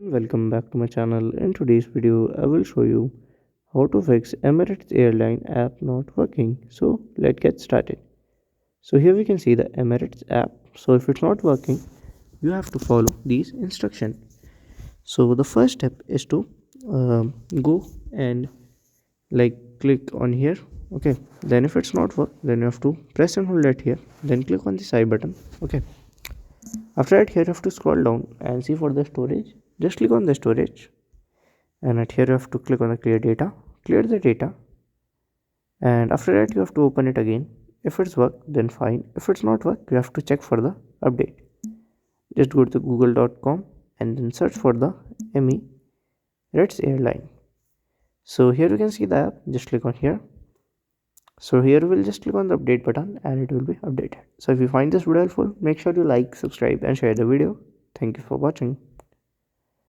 Welcome back to my channel. In today's video, I will show you how to fix Emirates airline app not working. So let's get started. So here we can see the Emirates app. So if it's not working, you have to follow these instructions. So the first step is to go and click on here. Okay. Then if it's not work, then you have to press and hold it here. Then click on the side button. Okay. After that, here you have to scroll down and see for the storage. Just click on the storage, and at here you have to click on the clear data. Clear the data, and after that you have to open it again. If it's work, then fine. If it's not work, you have to check for the update. Just go to google.com and then search for the Emirates airline. So here you can see the app. Just click on here. So here we'll just click on the update button and it will be updated. So if you find this video helpful, make sure you like, subscribe and share the video. Thank you for watching.